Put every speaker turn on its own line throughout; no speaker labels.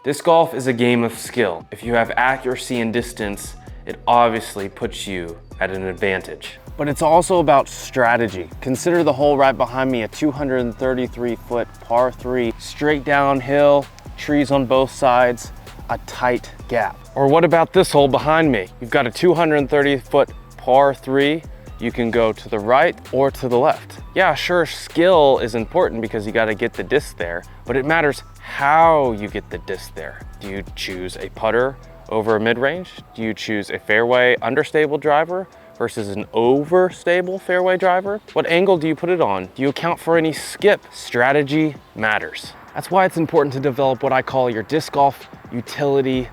Disc golf is a game of skill. If you have accuracy and distance, it obviously puts you at an advantage. But it's also about strategy. Consider the hole right behind me, a 233-foot par 3, straight downhill, trees on both sides, a tight gap. Or what about this hole behind me? You've got a 230-foot par 3. You can go to the right or to the left. Yeah, sure, skill is important because you gotta get the disc there, but it matters how you get the disc there. Do you choose a putter over a mid-range? Do you choose a fairway understable driver versus an overstable fairway driver? What angle do you put it on? Do you account for any skip? Strategy matters. That's why it's important to develop what I call your disc golf utility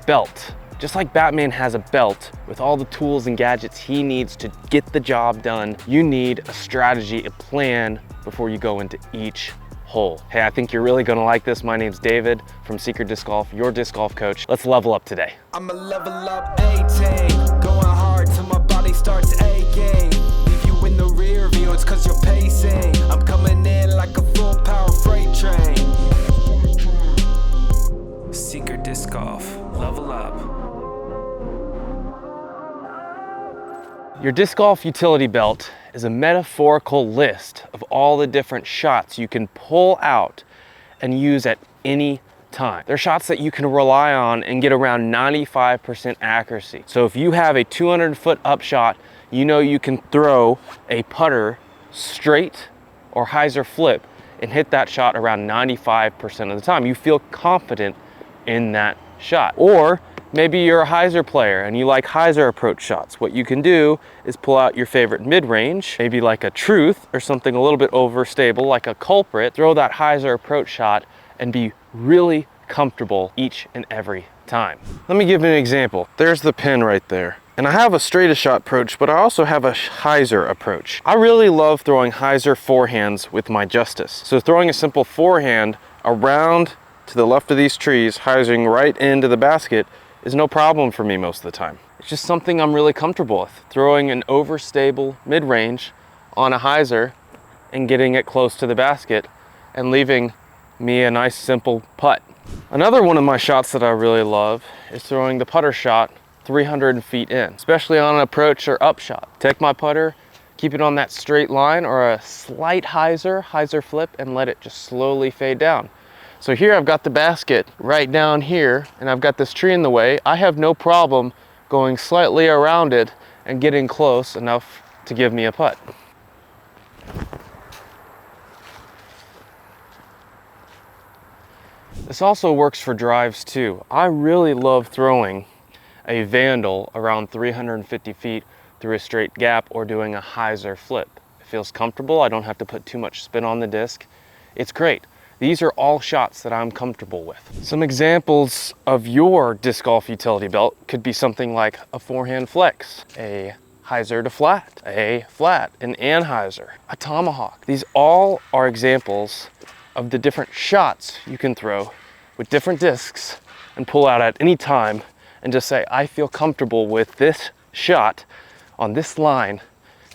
belt. Just like Batman has a belt with all the tools and gadgets he needs to get the job done, you need a strategy, a plan before you go into each hole. Hey, I think you're really gonna like this. My name's David from Seekr Disc Golf, your disc golf coach. Let's level up today.
I'm a level up 18, going hard till my body starts aching. Leave you in the rear view, it's cause you're pacing. I'm coming in like a full power freight train. Seekr Disc Golf, level up.
Your disc golf utility belt is a metaphorical list of all the different shots you can pull out and use at any time. They're shots that you can rely on and get around 95% accuracy. So if you have a 200-foot up shot, you know you can throw a putter straight or hyzer flip and hit that shot around 95% of the time. You feel confident in that shot. Or maybe you're a hyzer player and you like hyzer approach shots. What you can do is pull out your favorite mid-range, maybe like a Truth or something a little bit overstable like a Culprit, throw that hyzer approach shot and be really comfortable each and every time. Let me give you an example. There's the pin right there. And I have a straight shot approach, but I also have a hyzer approach. I really love throwing hyzer forehands with my Justice. So throwing a simple forehand around to the left of these trees, hyzering right into the basket, is no problem for me most of the time. It's just something I'm really comfortable with. Throwing an overstable mid-range on a hyzer and getting it close to the basket and leaving me a nice simple putt. Another one of my shots that I really love is throwing the putter shot 300 feet in, especially on an approach or up shot. Take my putter, keep it on that straight line or a slight hyzer flip, and let it just slowly fade down. So here I've got the basket right down here and I've got this tree in the way. I have no problem going slightly around it and getting close enough to give me a putt. This also works for drives too. I really love throwing a Vandal around 350 feet through a straight gap or doing a hyzer flip. It feels comfortable. I don't have to put too much spin on the disc. It's great. These are all shots that I'm comfortable with. Some examples of your disc golf utility belt could be something like a forehand flex, a hyzer to flat, a flat, an anhyzer, a tomahawk. These all are examples of the different shots you can throw with different discs and pull out at any time and just say, I feel comfortable with this shot on this line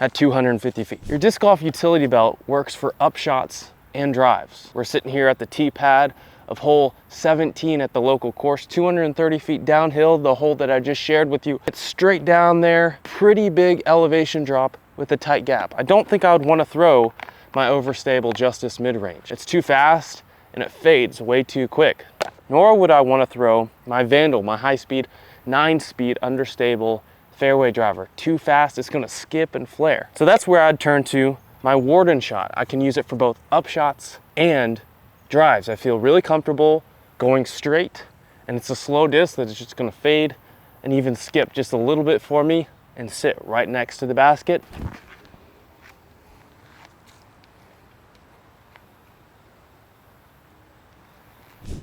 at 250 feet. Your disc golf utility belt works for up shots and drives. We're sitting here at the tee pad of hole 17 at the local course, 230 feet downhill, the hole that I just shared with you. It's straight down there, pretty big elevation drop with a tight gap. I don't think I would want to throw my overstable Justice mid-range. It's too fast and it fades way too quick. Nor would I want to throw my Vandal, my high-speed, 9-speed understable fairway driver. Too fast, it's gonna skip and flare. So that's where I'd turn to my Warden shot. I can use it for both up shots and drives. I feel really comfortable going straight, and it's a slow disc that is just gonna fade and even skip just a little bit for me and sit right next to the basket.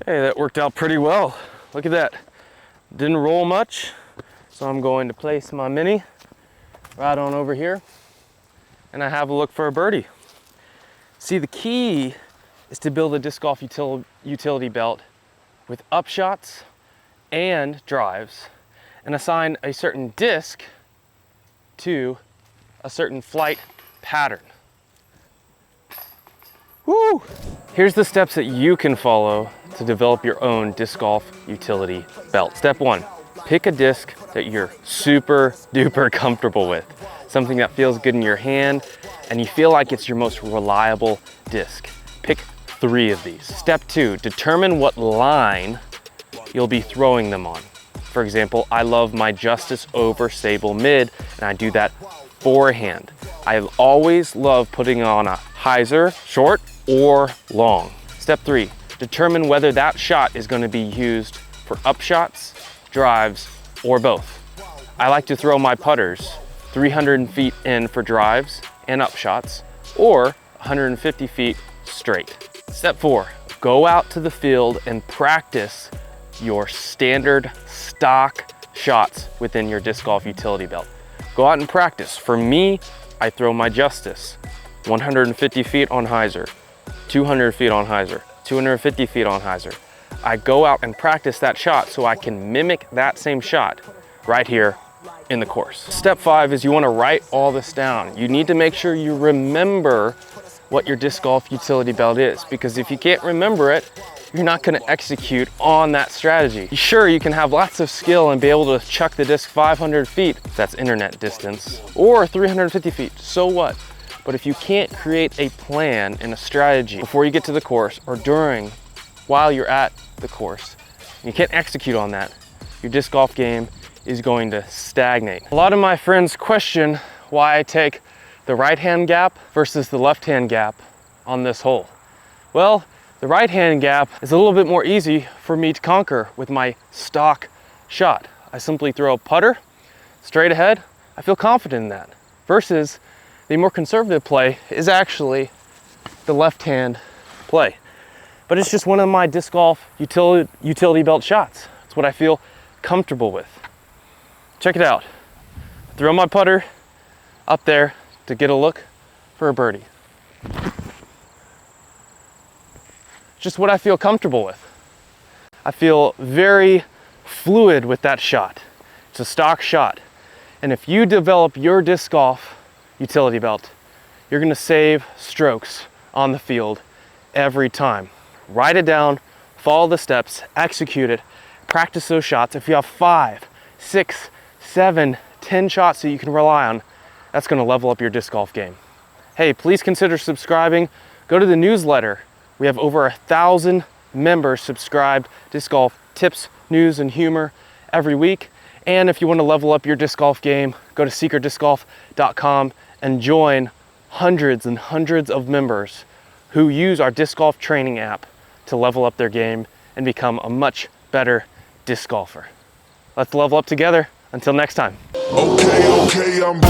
Hey, that worked out pretty well. Look at that. Didn't roll much, so I'm going to place my mini right on over here and I have a look for a birdie. See, the key is to build a disc golf utility belt with up shots and drives and assign a certain disc to a certain flight pattern. Woo! Here's the steps that you can follow to develop your own disc golf utility belt. Step 1, pick a disc that you're super duper comfortable with. Something that feels good in your hand and you feel like it's your most reliable disc. Pick 3 of these. Step 2, determine what line you'll be throwing them on. For example, I love my Justice over Stable Mid, and I do that forehand. I've always loved putting on a hyzer, short or long. Step 3, determine whether that shot is going to be used for up shots, drives, or both. I like to throw my putters 300 feet in for drives and up shots, or 150 feet straight. Step 4, go out to the field and practice your standard stock shots within your disc golf utility belt. Go out and practice. For me, I throw my Justice 150 feet on hyzer, 200 feet on hyzer, 250 feet on hyzer. I go out and practice that shot so I can mimic that same shot right here in the course. Step 5 is you want to write all this down. You need to make sure you remember what your disc golf utility belt is, because if you can't remember it, you're not going to execute on that strategy. Sure, you can have lots of skill and be able to chuck the disc 500 feet, if that's internet distance, or 350 feet, so what? But if you can't create a plan and a strategy before you get to the course or while you're at the course, you can't execute on that, your disc golf game is going to stagnate. A lot of my friends question why I take the right-hand gap versus the left-hand gap on this hole. Well, the right-hand gap is a little bit more easy for me to conquer with my stock shot. I simply throw a putter straight ahead. I feel confident in that. Versus the more conservative play is actually the left-hand play. But it's just one of my disc golf utility belt shots. It's what I feel comfortable with. Check it out. Throw my putter up there to get a look for a birdie. Just what I feel comfortable with. I feel very fluid with that shot. It's a stock shot. And if you develop your disc golf utility belt, you're gonna save strokes on the field every time. Write it down, follow the steps, execute it, practice those shots. If you have 5, 6, 7, 10 shots that you can rely on, that's gonna level up your disc golf game. Hey, please consider subscribing. Go to the newsletter. We have over 1,000 members subscribed. Disc golf tips, news, and humor every week. And if you want to level up your disc golf game, go to seekrdiscgolf.com and join hundreds and hundreds of members who use our disc golf training app to level up their game and become a much better disc golfer. Let's level up together. Until next time.
Okay, I'm